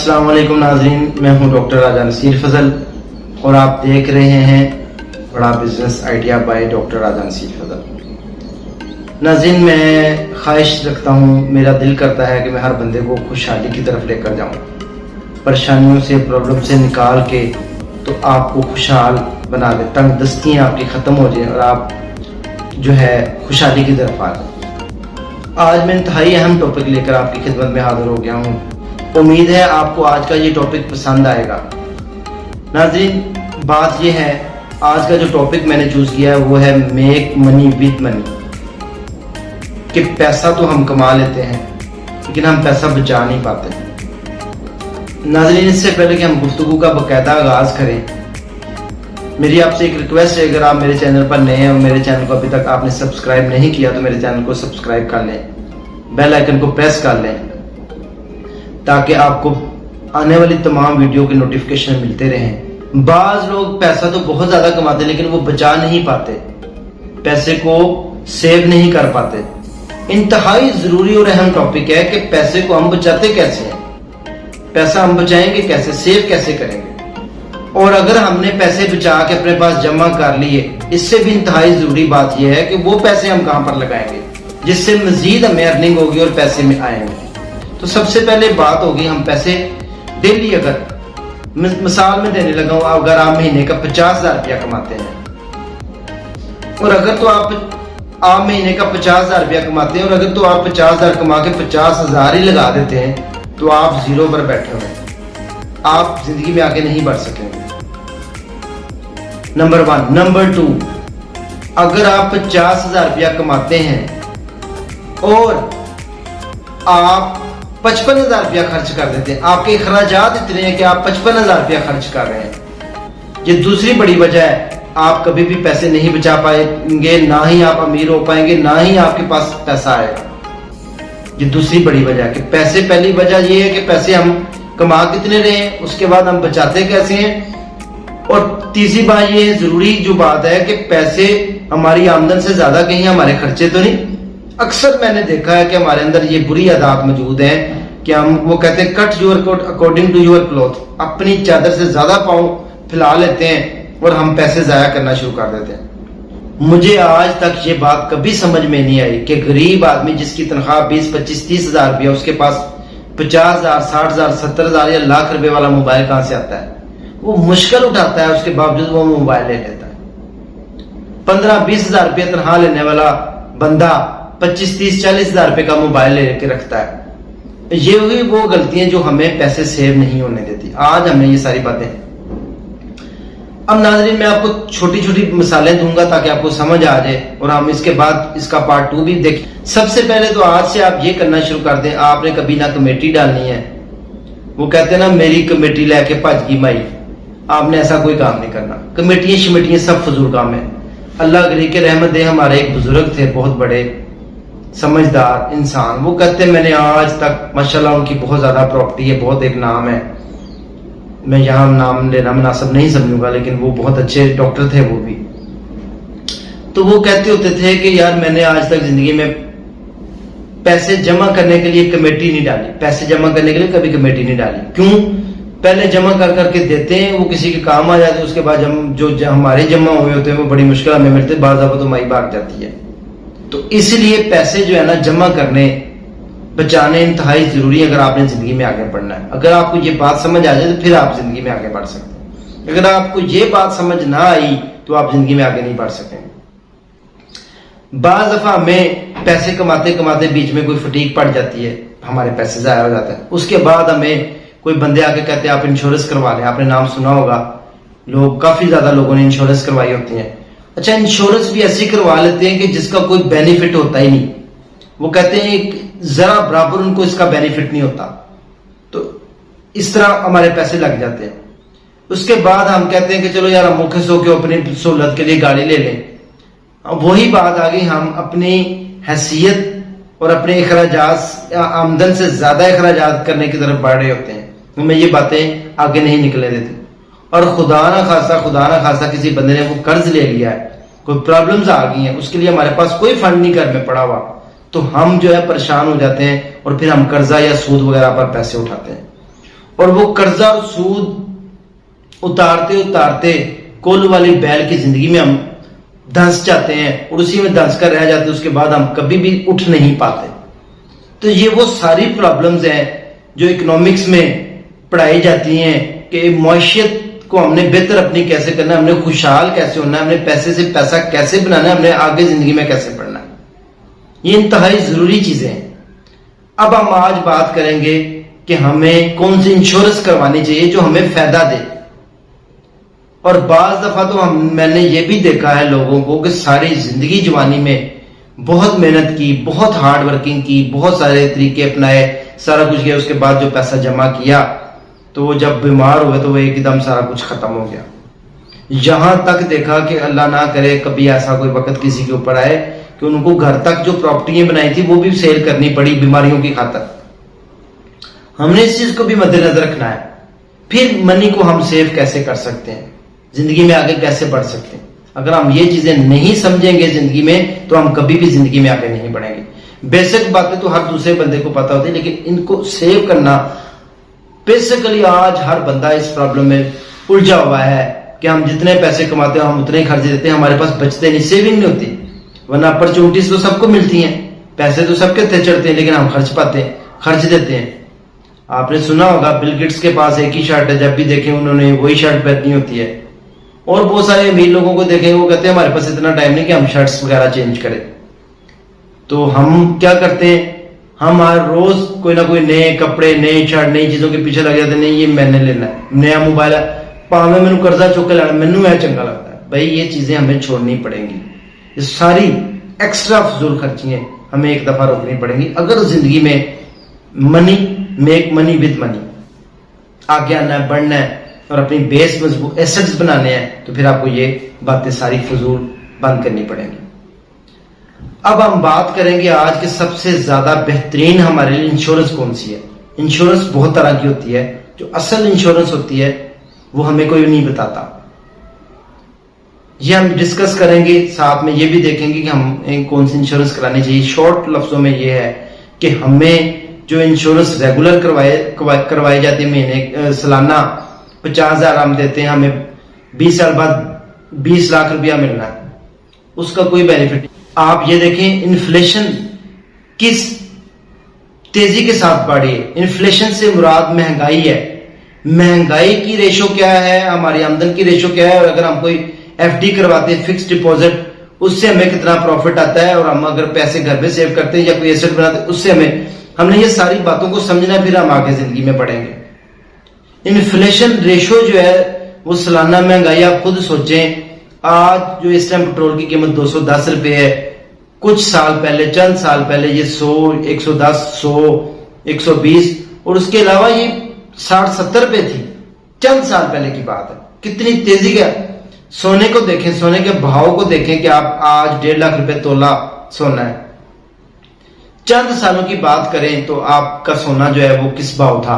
अस्सलाम वालेकुम नाज़रीन, मैं हूं डॉक्टर राजा नसीर फजल और आप देख रहे हैं बड़ा बिजनेस आइडिया बाय डॉक्टर राजा नसीर फजल। नाज़रीन, मैं ख्वाहिश रखता हूं, मेरा दिल करता है कि मैं हर बंदे को खुशहाली की तरफ लेकर जाऊं, परेशानियों से, प्रॉब्लम से निकाल के तो आपको खुशहाल बना दे, तंग दस्तियाँ आपकी ख़त्म हो जाए और आप जो है खुशहाली की तरफ आ जाए। आज मैं इंतहाई अहम टॉपिक लेकर आपकी खिदमत में हाजिर हो गया हूँ। उम्मीद है आपको आज का ये टॉपिक पसंद आएगा। नाज़रीन, बात ये है, आज का जो टॉपिक मैंने चूज किया है वो है मेक मनी विद मनी, कि पैसा तो हम कमा लेते हैं लेकिन हम पैसा बचा नहीं पाते। नाज़रीन, इससे पहले कि हम गुफ्तगू का बाकायदा आगाज करें, मेरी आपसे एक रिक्वेस्ट है, अगर आप मेरे चैनल पर नए हैं और मेरे चैनल को अभी तक आपने सब्सक्राइब नहीं किया तो मेरे चैनल को सब्सक्राइब कर लें, बेल आइकन को प्रेस कर लें ताकि आपको आने वाली तमाम वीडियो के नोटिफिकेशन मिलते रहें। बाज लोग पैसा तो बहुत ज्यादा कमाते लेकिन वो बचा नहीं पाते, पैसे को सेव नहीं कर पाते। इंतहाई जरूरी और अहम टॉपिक है कि पैसे को हम बचाते कैसे हैं, पैसा हम बचाएंगे कैसे, सेव कैसे करेंगे, और अगर हमने पैसे बचा के अपने पास जमा कर लिए, इससे भी इंतहाई जरूरी बात यह है कि वो पैसे हम कहां पर लगाएंगे जिससे मजीद हमें अर्निंग होगी और पैसे में आएंगे। तो सबसे पहले बात होगी, हम पैसे डेली, अगर मिसाल में देने लगा हूं, अगर आप महीने का 50,000 रुपया कमाते हैं और अगर तो आप महीने का 50,000 रुपया कमाते हैं और अगर तो आप 50,000 कमा के 50,000 ही लगा देते हैं तो आप जीरो पर बैठे हुए, आप जिंदगी में आगे नहीं बढ़ सकेंगे। नंबर 1। नंबर 2, अगर आप 50,000 रुपया कमाते हैं और आप 55,000 रुपया खर्च कर देते हैं, आपके अखराजात इतने हैं कि आप 55,000 रुपया खर्च कर रहे हैं, ये दूसरी बड़ी वजह है। आप कभी भी पैसे नहीं बचा पाएंगे, ना ही आप अमीर हो पाएंगे, ना ही आपके पास पैसा आएगा। ये दूसरी बड़ी वजह है कि पैसे, पहली वजह ये है कि पैसे हम कमा कितने रहे हैं, उसके बाद हम बचाते कैसे हैं, और तीसरी बात ये जरूरी जो बात है कि पैसे हमारी आमदन से ज्यादा कहीं हमारे खर्चे तो नहीं। अक्सर मैंने देखा है कि हमारे अंदर ये बुरी आदत मौजूद है कि हम, वो कहते हैं cut your coat according to your cloth, अपनी चादर से ज्यादा पाँव फैला लेते हैं और हम पैसे जाया करना शुरू कर देते हैं। मुझे आज तक ये बात कभी समझ में नहीं आई कि गरीब आदमी जिसकी तनख्वाह 20, 25, 30,000 रुपया, उसके पास 50,000, 60,000, 70,000 या लाख रुपए वाला मोबाइल कहां से आता है। वो मुश्किल उठाता है, उसके बावजूद वो मोबाइल ले लेता है। 15, 20,000 रुपया तनख्वाह लेने वाला बंदा 25, 30, 40,000 रुपए का मोबाइल लेके रखता है। ये हुई वो गलतियां जो हमें पैसे सेव नहीं होने देती। आज हमने ये सारी बातें, अब नाज़रीन मैं आपको छोटी छोटी मिसालें दूंगा ताकि आपको समझ आ जाए और हम इसके बाद इसका पार्ट 2 भी देखें। सबसे पहले तो आज से आप ये करना शुरू कर दें, आपने कभी ना कमेटी डालनी है, वो कहते हैं ना मेरी कमेटी लेके भज गई माई, आपने ऐसा कोई काम नहीं करना। कमेटियां शमेटियां सब फजूल काम है। अल्लाह गरी के रहमत दे, हमारे एक बुजुर्ग थे, बहुत बड़े समझदार इंसान, वो कहते हैं मैंने आज तक, माशाल्लाह उनकी बहुत ज्यादा प्रॉपर्टी है, बहुत एक नाम है, मैं यहाँ नाम लेना मुनासिब नहीं समझूंगा, लेकिन वो बहुत अच्छे डॉक्टर थे वो भी। तो वो कहते होते थे कि यार मैंने आज तक जिंदगी में पैसे जमा करने के लिए कमेटी नहीं डाली, पैसे जमा करने के लिए कभी कमेटी नहीं डाली। क्यों? पहले जमा कर करके देते हैं, वो किसी के काम आ जाते हैं, उसके बाद जो हमारे जमा हुए होते हैं वो बड़ी मुश्किल हमें मिलते हैं, बार तो माई भाग जाती है। तो इसलिए पैसे जो है ना जमा करने, बचाने इंतहाई जरूरी है अगर आपने जिंदगी में आगे बढ़ना है। अगर आपको ये बात समझ आ जाए तो फिर आप जिंदगी में आगे बढ़ सकते हैं। अगर आपको ये बात समझ ना आई तो आप जिंदगी में आगे नहीं बढ़ सकेंगे। बाज दफा हमें पैसे कमाते कमाते बीच में कोई फटीक पड़ जाती है, हमारे पैसे जाया हो जाते हैं, उसके बाद हमें कोई बंदे आके कहते हैं आप इंश्योरेंस करवा लें। आपने नाम सुना होगा, लोग, काफी ज्यादा लोगों ने इंश्योरेंस करवाई होती है। अच्छा, इंश्योरेंस भी ऐसी करवा लेते हैं कि जिसका कोई बेनिफिट होता ही नहीं। वो कहते हैं जरा बराबर उनको इसका बेनिफिट नहीं होता, तो इस तरह हमारे पैसे लग जाते हैं। उसके बाद हम कहते हैं कि चलो यार हम मुख्य सो के अपनी सहूलत के लिए गाड़ी ले लें। अब वही बात आ गई, हम अपनी हैसियत और अपने अखराजात, आमदन से ज्यादा अखराजात करने की तरफ बढ़ रहे होते हैं। हमें ये बातें आगे नहीं निकलने देती। और खुदा ना खासा किसी बंदे ने वो कर्ज ले लिया है, कोई प्रॉब्लम्स आ गई हैं, उसके लिए हमारे पास कोई फंड नहीं घर में पड़ा हुआ, तो हम जो है परेशान हो जाते हैं और फिर हम कर्जा या सूद वगैरह पर पैसे उठाते हैं। और वो कर्जा और सूद उतारते उतारते कोल वाली बैल की जिंदगी में हम धंस जाते हैं और उसी में धंस कर रह जाते हैं। उसके बाद हम कभी भी उठ नहीं पाते। तो ये वो सारी प्रॉब्लम्स हैं जो इकोनॉमिक्स में पढ़ाई जाती हैं कि मईशत को हमने बेहतर अपनी कैसे करना है, हमने खुशहाल कैसे होना है, हमने पैसे से पैसा कैसे बनाना है, हमने आगे जिंदगी में कैसे बढ़ना है। ये इंतहाई जरूरी चीजें हैं। अब हम आज बात करेंगे कि हमें कौन सी इंश्योरेंस करवानी चाहिए जो हमें फायदा दे। और बाज दफा तो मैंने ये भी देखा है लोगों को कि सारी जिंदगी जवानी में बहुत मेहनत की, बहुत हार्ड वर्किंग की, बहुत सारे तरीके अपनाए, सारा कुछ किया, उसके बाद जो पैसा जमा किया तो वो जब बीमार हुए तो वो एकदम सारा कुछ खत्म हो गया। यहां तक देखा कि अल्लाह ना करे कभी ऐसा कोई वक्त किसी के ऊपर आए कि उनको घर तक जो प्रॉपर्टियां बनाई थी वो भी सेल करनी पड़ी बीमारियों की खातर। हमने इस चीज को भी मद्देनजर रखना है। फिर मनी को हम सेव कैसे कर सकते हैं, जिंदगी में आगे कैसे बढ़ सकते हैं। अगर हम ये चीजें नहीं समझेंगे जिंदगी में तो हम कभी भी जिंदगी में आगे नहीं बढ़ेंगे। बेसिक बातें तो हर दूसरे बंदे को पता होती है, लेकिन इनको सेव करना, बेसिकली आज हर बंदा इस प्रॉब्लम में उलझा हुआ है कि हम जितने पैसे कमाते हैं हम उतने ही खर्च देते हैं, हमारे पास बचते नहीं, सेविंग नहीं होती। वरना अपॉर्चुनिटीज तो सबको मिलती हैं, पैसे तो सबके थे चढ़ते हैं, लेकिन हम खर्च देते हैं। आपने सुना होगा बिल गेट्स के पास एक ही शर्ट है, जब भी देखें उन्होंने वही शर्ट पहनी होती है। और बहुत सारे अमीर लोगों को देखें वो कहते हैं हमारे पास इतना टाइम नहीं कि हम शर्ट्स वगैरह चेंज करें। तो हम क्या करते हैं, हम हर रोज कोई ना कोई नए कपड़े, नई शर्ट, नई चीजों के पीछे लग जाते हैं। नहीं ये मैंने लेना है, नया मोबाइल है, पावे मैनू कर्जा चुक के लाना, मैनू यह चंगा लगता है। भाई ये चीजें हमें छोड़नी पड़ेंगी। ये सारी एक्स्ट्रा फजूल खर्चियां हमें एक दफा रोकनी पड़ेंगी अगर जिंदगी में money, make money with money आगे आना है, बढ़ना है और अपनी बेस मजबूत एसेट्स बनाने हैं, तो फिर आपको ये बातें सारी फजूल बंद करनी पड़ेंगी। अब हम बात करेंगे आज के सबसे ज्यादा बेहतरीन हमारे लिए इंश्योरेंस कौन सी है। इंश्योरेंस बहुत तरह की होती है, जो असल इंश्योरेंस होती है वो हमें कोई नहीं बताता। ये हम डिस्कस करेंगे, साथ में ये भी देखेंगे कि हम कौन सी इंश्योरेंस करानी चाहिए। शॉर्ट लफ्जों में ये है कि हमें जो इंश्योरेंस रेगुलर करवाई जाती है, महीने सालाना 50,000 हम देते हैं, हमें 20 साल बाद 20 लाख रुपया मिलना है, उसका कोई बेनिफिट नहीं। आप ये देखें इन्फ्लेशन किस तेजी के साथ बढ़ी है। इन्फ्लेशन से मुराद महंगाई है। महंगाई की रेशो क्या है, हमारी आमदन की रेशो क्या है, और अगर हम कोई एफडी करवाते हैं, फिक्स डिपॉजिट, उससे हमें कितना प्रॉफिट आता है, और हम अगर पैसे घर में सेव करते हैं या कोई एसेट बनाते हैं उससे हमने ये सारी बातों को समझना, फिर हम आगे जिंदगी में बढ़ेंगे। इन्फ्लेशन रेशो जो है वो सालाना महंगाई, आप खुद सोचें, आज जो इस टाइम पेट्रोल की कीमत 210 रुपए है, कुछ साल पहले, चंद साल पहले ये 100, 110, 100, 120 और उसके अलावा ये 60-70 रुपए थी। चंद साल पहले की बात है। कितनी तेजी का। सोने को देखें, सोने के भाव को देखें कि आप आज 1.5 लाख रुपए तोला सोना है। चंद सालों की बात करें तो आपका सोना जो है वो किस भाव था,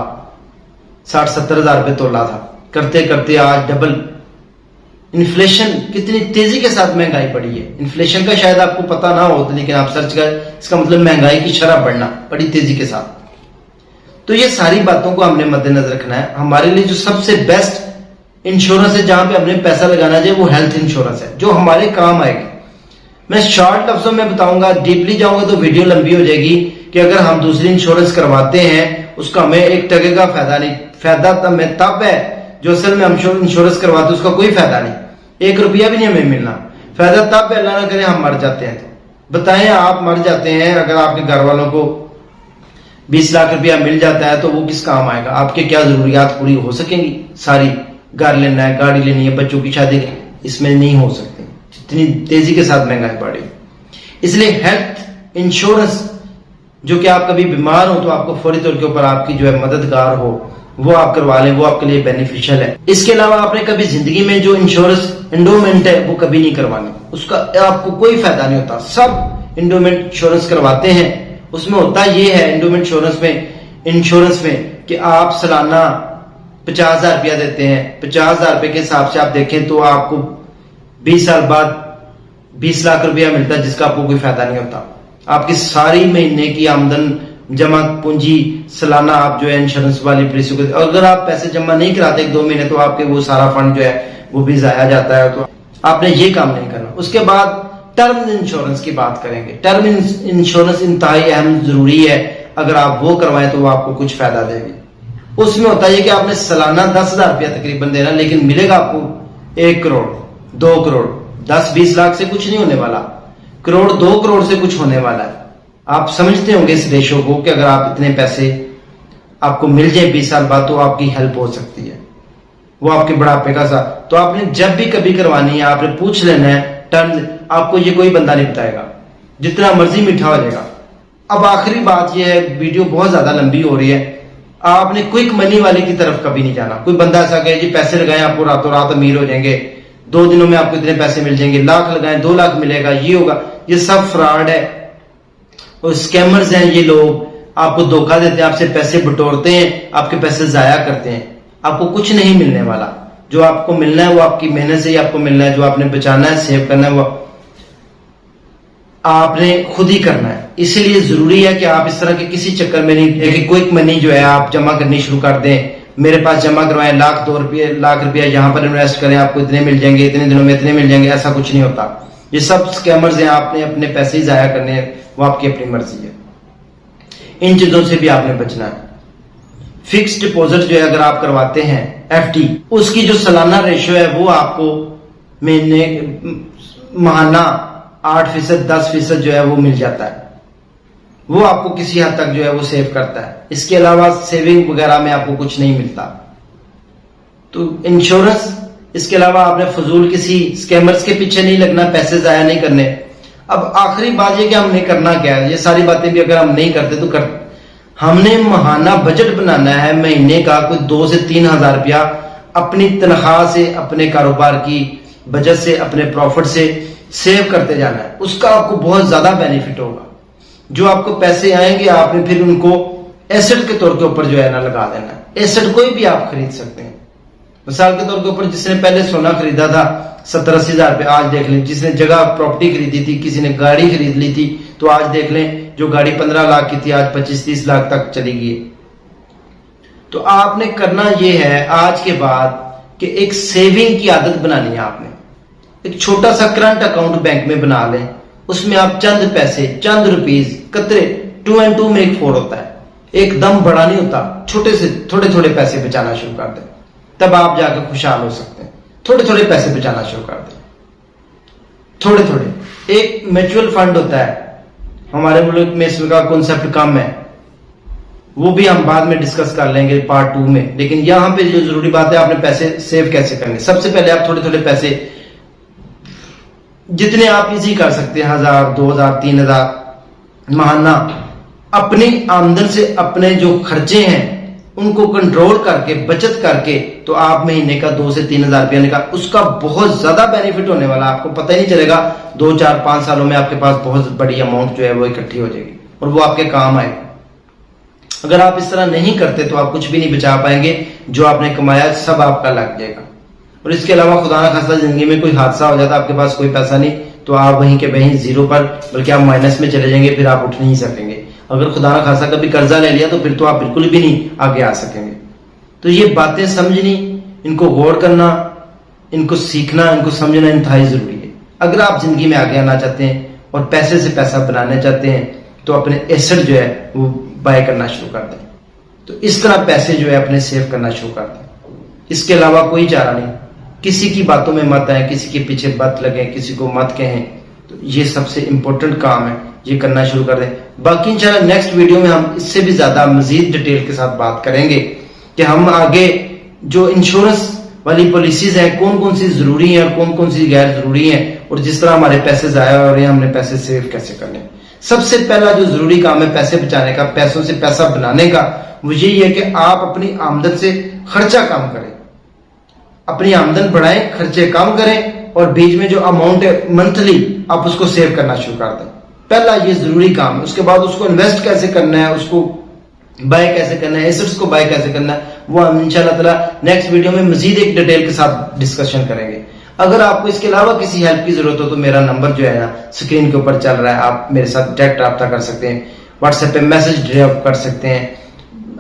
60-70 हजार रुपए तोला था। करते करते आज डबल। इन्फ्लेशन कितनी तेजी के साथ महंगाई बढ़ी है। इन्फ्लेशन का शायद आपको पता ना हो, लेकिन आप सर्च करें, इसका मतलब महंगाई की शरह बढ़ना बड़ी तेजी के साथ। तो ये सारी बातों को हमने मद्देनजर रखना है। हमारे लिए जो सबसे बेस्ट इंश्योरेंस है जहां पे हमने पैसा लगाना चाहिए वो हेल्थ इंश्योरेंस है, जो हमारे काम आएगी। मैं शॉर्ट लफ्जों में बताऊंगा, डीपली जाऊंगा तो वीडियो लंबी हो जाएगी कि अगर हम दूसरी इंश्योरेंस करवाते हैं उसका हमें 1 टके का फायदा नहीं। फायदा तब है जो असल में हम इंश्योरेंस करवाते उसका कोई फायदा नहीं, 1 रुपया भी नहीं हमें मिलना। फायदा तब है, अल्लाह ना करे हम मर जाते हैं। तो बताएं, आप मर जाते हैं, अगर आपके घर वालों को 20 लाख रुपया मिल जाता है तो वो किस काम आएगा? आपके क्या जरूरियात पूरी हो सकेंगी? सारी घर लेना है, गाड़ी लेनी है, बच्चों की शादी, इसमें नहीं हो सकती जितनी तेजी के साथ महंगाई बढ़ी। इसलिए हेल्थ इंश्योरेंस, जो कि आप कभी बीमार हो तो आपको फौरी तौर के ऊपर आपकी जो है मददगार हो, वो आप करवा लें, वो आपके लिए बेनिफिशियल है। इसके अलावा आपने कभी जिंदगी में जो इंश्योरेंस एंडोमेंट है वो कभी नहीं करवानी, उसका आपको कोई फायदा नहीं होता। सब एंडोमेंट इंश्योरेंस करवाते हैं, उसमें होता ये है एंडोमेंट इंश्योरेंस में कि आप सालाना 50,000 रुपया देते हैं। 50,000 रुपए के हिसाब से आप देखें तो आपको 20 साल बाद 20 लाख रुपया मिलता है, जिसका आपको कोई फायदा नहीं होता। आपकी सारी महीने की आमदन जमा पूंजी सालाना आप जो है इंश्योरेंस वाली पॉलिसी को, अगर आप पैसे जमा नहीं कराते 1-2 महीने तो आपके वो सारा फंड जो है वो भी जाया जाता है। तो आपने ये काम नहीं करना। उसके बाद टर्म इंश्योरेंस की बात करेंगे। टर्म इंश्योरेंस इंतहाई अहम जरूरी है, अगर आप वो करवाएं तो वो आपको कुछ फायदा देगी। उसमें होता है कि आपने सालाना 10,000 रुपया तकरीबन देना, लेकिन मिलेगा आपको 1 करोड़ 2 करोड़ 10-20 लाख से कुछ नहीं होने वाला, करोड़ 2 करोड़ से कुछ होने वाला है। आप समझते होंगे इस रेशो को कि अगर आप इतने पैसे आपको मिल जाए 20 साल बाद तो आपकी हेल्प हो सकती है, वो आपके बुढ़ापे का सा। तो आपने जब भी कभी करवानी है आपने पूछ लेना है टर्म, आपको ये कोई बंदा नहीं बताएगा, जितना मर्जी मीठा हो जाएगा। अब आखिरी बात ये है, वीडियो बहुत ज्यादा लंबी हो रही है, आपने क्विक मनी वाले की तरफ कभी नहीं जाना। कोई बंदा ऐसा कहे जी पैसे लगाएं आपको रातों रात अमीर हो जाएंगे, 2 दिनों में आपको इतने पैसे मिल जाएंगे, लाख लगाएं 2 लाख मिलेगा, ये होगा, ये सब फ्रॉड है और स्कैमर्स हैं। ये लोग आपको धोखा देते हैं, आपसे पैसे बटोरते हैं, आपके पैसे जाया करते हैं, आपको कुछ नहीं मिलने वाला। जो आपको मिलना है वो आपकी मेहनत से ही आपको मिलना है, जो आपने बचाना है सेव करना है वो आपने खुद ही करना है। इसलिए जरूरी है कि आप इस तरह के किसी चक्कर में नहीं कि क्विक मनी जो है आप जमा करनी शुरू कर दें, मेरे पास जमा करवाएं, लाख रुपया यहां पर इन्वेस्ट करें आपको इतने मिल जाएंगे, इतने दिनों में इतने मिल जाएंगे, ऐसा कुछ नहीं होता। ये सब स्कैमर्स हैं, आपने अपने पैसे ही जाया करने हैं, वो आपकी अपनी मर्जी है। इन चीजों से भी आपने बचना है। फिक्स डिपॉजिट जो है अगर आप करवाते हैं FD, उसकी जो सालाना रेशो है वो आपको महाना 8%, 10% जो है वो मिल जाता है, वो आपको किसी हद तक जो है वो सेव करता है। इसके अलावा सेविंग वगैरह में आपको कुछ नहीं मिलता। तो इंश्योरेंस, इसके अलावा आपने फजूल किसी स्कैमर्स के पीछे नहीं लगना, पैसे जाया नहीं करने। अब आखिरी बात ये कि हमने करना क्या है, ये सारी बातें भी अगर हम नहीं करते तो हमने महाना बजट बनाना है, महीने का कोई 2 से 3 हजार रुपया अपनी तनख्वाह से, अपने कारोबार की बजट से, अपने प्रॉफिट से सेव करते जाना है। उसका आपको बहुत ज्यादा बेनिफिट होगा। जो आपको पैसे आएंगे आपने फिर उनको एसेट के तौर के ऊपर जो है ना लगा देना है। एसेट कोई भी आप खरीद सकते हैं। मिसाल के तौर के ऊपर जिसने पहले सोना खरीदा था 70-80 हजार रुपये, आज देख लें जिसने जगह प्रॉपर्टी खरीदी थी, किसी ने गाड़ी खरीद ली थी, तो आज देख लें जो गाड़ी 15 लाख की थी आज 25-30 लाख तक चली गई। तो आपने करना यह है आज के बाद कि एक सेविंग की आदत बनानी है। आपने एक छोटा सा करंट अकाउंट बैंक में बना लें, उसमें आप चंद पैसे, चंद रुपीस, कतरे, 2 and 2 make 4 होता है, एकदम बड़ा नहीं होता, छोटे से थोड़े थोड़े पैसे बचाना शुरू कर दें, तब आप जाकर खुशहाल हो सकते हैं। थोड़े थोड़े पैसे बचाना शुरू कर दें, थोड़े थोड़े। एक म्यूचुअल फंड होता है, हमारे मुल्क में इसका कॉन्सेप्ट कम है, वो भी हम बाद में डिस्कस कर लेंगे पार्ट 2 में। लेकिन यहां पे जो जरूरी बात है, आपने पैसे सेव कैसे करने। सबसे पहले आप थोड़े थोड़े पैसे जितने आप इजी कर सकते हैं, 1000, 2000, 3000 महाना, अपनी आमदन से अपने जो खर्चे हैं उनको कंट्रोल करके, बचत करके, तो आप महीने का 2 से 3 हजार रुपया निकाल, उसका बहुत ज्यादा बेनिफिट होने वाला। आपको पता ही नहीं चलेगा, 2, 4, 5 सालों में आपके पास बहुत बड़ी अमाउंट जो है वो इकट्ठी हो जाएगी और वो आपके काम आएगी। अगर आप इस तरह नहीं करते तो आप कुछ भी नहीं बचा पाएंगे, जो आपने कमाया सब आपका लग जाएगा। और इसके अलावा खुदा ना खास्ता जिंदगी में कोई हादसा हो जाता, आपके पास कोई पैसा नहीं, तो आप वहीं के वहीं जीरो पर, बल्कि आप माइनस में चले जाएंगे, फिर आप उठ नहीं सकेंगे। अगर खुदा ना खास्ता कभी कर्जा ले लिया तो फिर तो आप बिल्कुल भी नहीं आगे आ सकेंगे। तो ये बातें समझनी, इनको गौर करना, इनको सीखना, इनको समझना इंतहाई जरूरी है। अगर आप जिंदगी में आगे आना चाहते हैं और पैसे से पैसा बनाना चाहते हैं तो अपने एसेट जो है वो बाय करना शुरू कर दें। तो इस तरह पैसे जो है अपने सेव करना शुरू कर दें। इसके अलावा कोई चारा नहीं। किसी की बातों में मत आए, किसी के पीछे मत लगे, किसी को मत कहें। तो ये सबसे इंपॉर्टेंट काम है, ये करना शुरू कर दें। बाकी इंशाल्लाह नेक्स्ट वीडियो में हम इससे भी ज्यादा मजीद डिटेल के साथ बात करेंगे कि हम आगे जो इंश्योरेंस वाली पॉलिसीज हैं कौन कौन सी जरूरी हैं और कौन कौन सी गैर जरूरी हैं, और जिस तरह हमारे पैसे जाया हो रहे हैं हमने पैसे सेव कैसे करने। सबसे पहला जो जरूरी काम है पैसे बचाने का, पैसों से पैसा बनाने का, वो यही है कि आप अपनी आमदन से खर्चा कम करें। अपनी आमदन बढ़ाएं, खर्चे कम करें, और बीच में जो अमाउंट है मंथली आप उसको सेव करना शुरू कर दें। पहला ये जरूरी काम है। उसके बाद उसको इन्वेस्ट कैसे करना है, उसको बाय कैसे करना है, एसेट्स को बाय कैसे करना है, वो हम इंशाल्लाह ताला नेक्स्ट वीडियो में मजीद एक डिटेल के साथ डिस्कशन करेंगे। अगर आपको इसके अलावा किसी हेल्प की जरूरत हो तो मेरा नंबर जो है ना स्क्रीन के ऊपर चल रहा है, आप मेरे साथ डायरेक्ट रब्ता कर सकते हैं। व्हाट्सएप पे मैसेज ड्रॉप कर सकते हैं,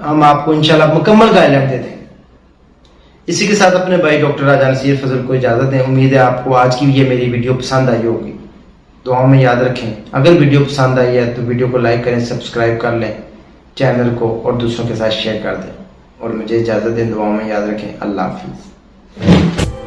हम आपको इंशाल्लाह मुकम्मल गाइडलाइन देते हैं। इसी के साथ अपने भाई डॉक्टर राजा नसीर फजल को इजाजत दें। उम्मीद है आपको आज की ये मेरी वीडियो पसंद आई होगी। दुआओं में याद रखें। अगर वीडियो पसंद आई है तो वीडियो को लाइक करें, सब्सक्राइब कर लें चैनल को और दूसरों के साथ शेयर कर दें और मुझे इजाजत दें। दुआओं में याद रखें। अल्लाह हाफिज।